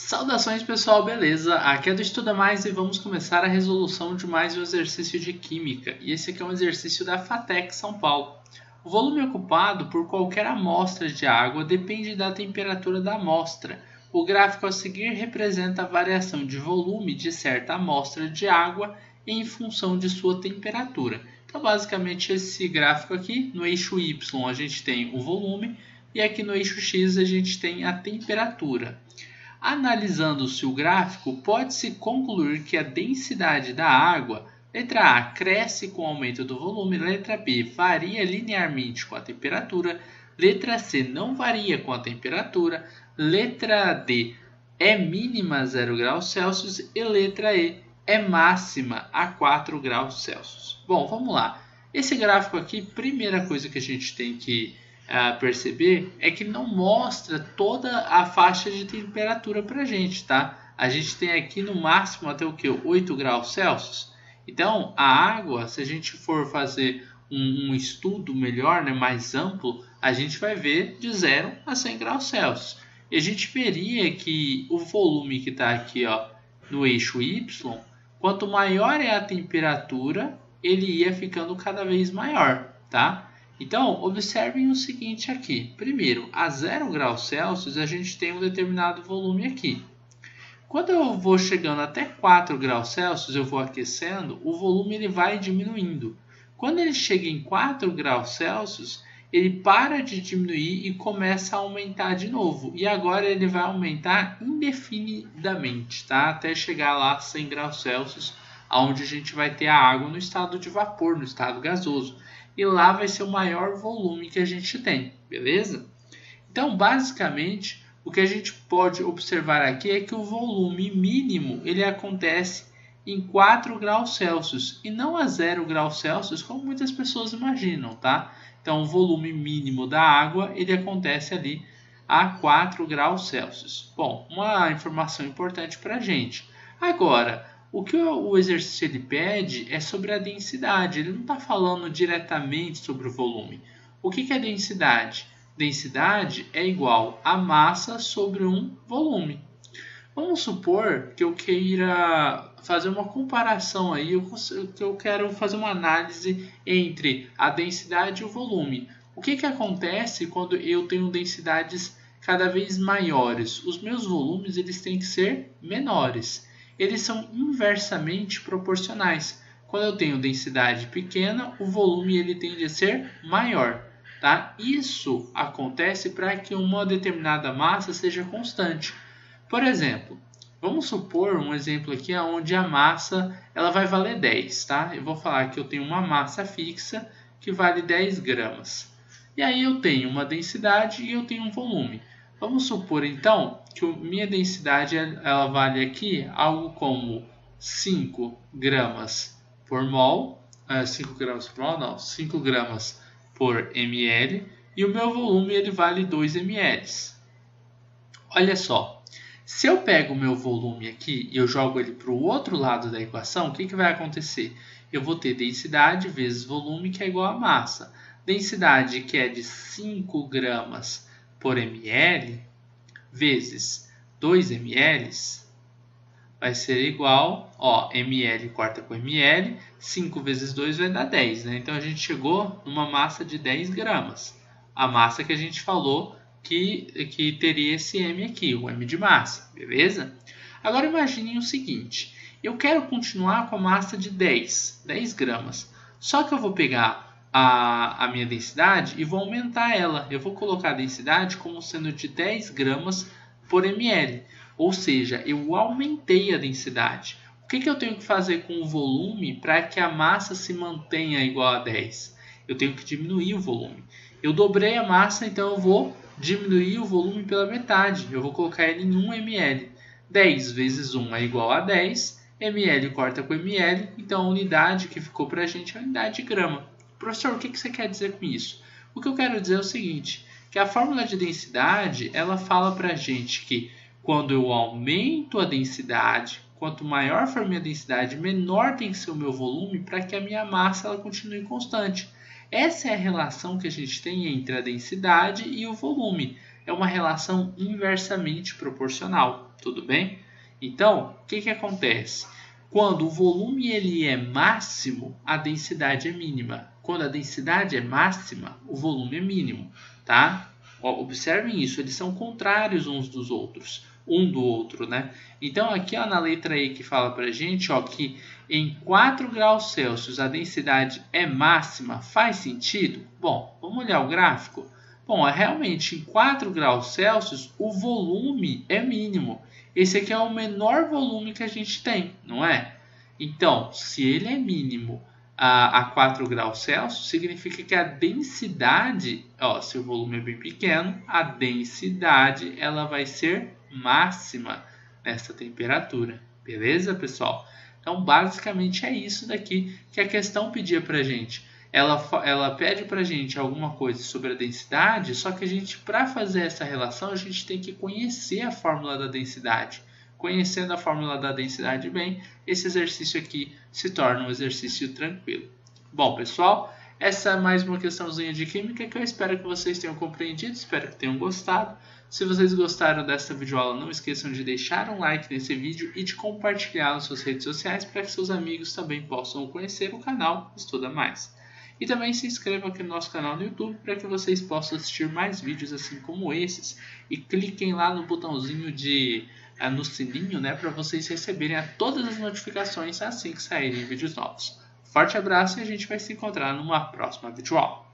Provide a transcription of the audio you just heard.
Saudações pessoal, beleza? Aqui é do Estuda Mais e vamos começar a resolução de mais um exercício de Química. E esse aqui é um exercício da FATEC São Paulo. O volume ocupado por qualquer amostra de água depende da temperatura da amostra. O gráfico a seguir representa a variação de volume de certa amostra de água em função de sua temperatura. Então basicamente esse gráfico aqui, no eixo Y a gente tem o volume e aqui no eixo X a gente tem a temperatura. Analisando-se o gráfico, pode-se concluir que a densidade da água, letra A, cresce com o aumento do volume, letra B, varia linearmente com a temperatura, letra C, não varia com a temperatura, letra D, é mínima a 0 graus Celsius e letra E, é máxima a 4 graus Celsius. Bom, vamos lá. Esse gráfico aqui, primeira coisa que a gente tem que perceber é que não mostra toda a faixa de temperatura para a gente, tá? A gente tem aqui no máximo até o que? 8 graus Celsius. Então, a água, se a gente for fazer um estudo melhor, né, mais amplo, a gente vai ver de 0 a 100 graus Celsius. E a gente veria que o volume que está aqui ó, no eixo Y, quanto maior é a temperatura, ele ia ficando cada vez maior, tá? Então, observem o seguinte aqui. Primeiro, a 0 graus Celsius, a gente tem um determinado volume aqui. Quando eu vou chegando até 4 graus Celsius, eu vou aquecendo, o volume ele vai diminuindo. Quando ele chega em 4 graus Celsius, ele para de diminuir e começa a aumentar de novo. E agora ele vai aumentar indefinidamente, tá? Até chegar lá a 100 graus Celsius, onde a gente vai ter a água no estado de vapor, no estado gasoso. E lá vai ser o maior volume que a gente tem, beleza? Então, basicamente, o que a gente pode observar aqui é que o volume mínimo ele acontece em 4 graus Celsius e não a 0 graus Celsius, como muitas pessoas imaginam, tá? Então, o volume mínimo da água ele acontece ali a 4 graus Celsius. Bom, uma informação importante para a gente. Agora, o que o exercício ele pede é sobre a densidade, ele não está falando diretamente sobre o volume. O que é densidade? Densidade é igual a massa sobre um volume. Vamos supor que eu queira fazer uma comparação aí, que eu quero fazer uma análise entre a densidade e o volume. O que acontece quando eu tenho densidades cada vez maiores? Os meus volumes eles têm que ser menores. Eles são inversamente proporcionais. Quando eu tenho densidade pequena, o volume ele tende a ser maior. Tá? Isso acontece para que uma determinada massa seja constante. Por exemplo, vamos supor um exemplo aqui onde a massa ela vai valer 10. Tá? Eu vou falar que eu tenho uma massa fixa que vale 10 gramas. E aí eu tenho uma densidade e eu tenho um volume. Vamos supor, então, que a minha densidade ela vale aqui algo como 5 gramas por mol, 5 gramas por mol, não, 5 gramas por ml, e o meu volume ele vale 2 ml. Olha só, se eu pego o meu volume aqui e eu jogo ele para o outro lado da equação, o que vai acontecer? Eu vou ter densidade vezes volume, que é igual a massa. Densidade, que é de 5 gramas por ml, vezes 2 ml, vai ser igual, ó, ml corta com ml, 5 vezes 2 vai dar 10, né? Então a gente chegou numa massa de 10 gramas. A massa que a gente falou que teria esse m aqui, o m de massa, beleza? Agora imaginem o seguinte, eu quero continuar com a massa de 10 gramas, só que eu vou pegar a minha densidade e vou aumentar ela. Eu vou colocar a densidade como sendo de 10 gramas por ml. Ou seja, eu aumentei a densidade. O que eu tenho que fazer com o volume para que a massa se mantenha igual a 10? Eu tenho que diminuir o volume. Eu dobrei a massa, então eu vou diminuir o volume pela metade. Eu vou colocar ele em 1 ml. 10 vezes 1 é igual a 10. ml corta com ml. Então a unidade que ficou para a gente é a unidade de grama. Professor, o que você quer dizer com isso? O que eu quero dizer é o seguinte, que a fórmula de densidade, ela fala para a gente que quando eu aumento a densidade, quanto maior for a minha densidade, menor tem que ser o meu volume para que a minha massa ela continue constante. Essa é a relação que a gente tem entre a densidade e o volume. É uma relação inversamente proporcional. Tudo bem? Então, o que acontece? Quando o volume ele é máximo, a densidade é mínima. Quando a densidade é máxima, o volume é mínimo, tá? Observem isso, eles são contrários uns dos outros, um do outro, né? Então aqui ó, na letra E que fala pra gente ó, que em 4 graus Celsius a densidade é máxima, faz sentido? Bom, vamos olhar o gráfico? Bom, realmente em 4 graus Celsius o volume é mínimo. Esse aqui é o menor volume que a gente tem, não é? Então, se ele é mínimo a 4 graus Celsius, significa que a densidade, ó, se o volume é bem pequeno, a densidade ela vai ser máxima nessa temperatura. Beleza, pessoal? Então, basicamente é isso daqui que a questão pedia para a gente. Ela pede para a gente alguma coisa sobre a densidade, só que a gente, para fazer essa relação, a gente tem que conhecer a fórmula da densidade. Conhecendo a fórmula da densidade bem, esse exercício aqui se torna um exercício tranquilo. Bom, pessoal, essa é mais uma questãozinha de química que eu espero que vocês tenham compreendido, espero que tenham gostado. Se vocês gostaram dessa videoaula, não esqueçam de deixar um like nesse vídeo e de compartilhar nas suas redes sociais para que seus amigos também possam conhecer o canal Estuda Mais. E também se inscrevam aqui no nosso canal no YouTube para que vocês possam assistir mais vídeos assim como esses. E cliquem lá no botãozinho no sininho, né, para vocês receberem todas as notificações assim que saírem vídeos novos. Forte abraço e a gente vai se encontrar numa próxima videoaula.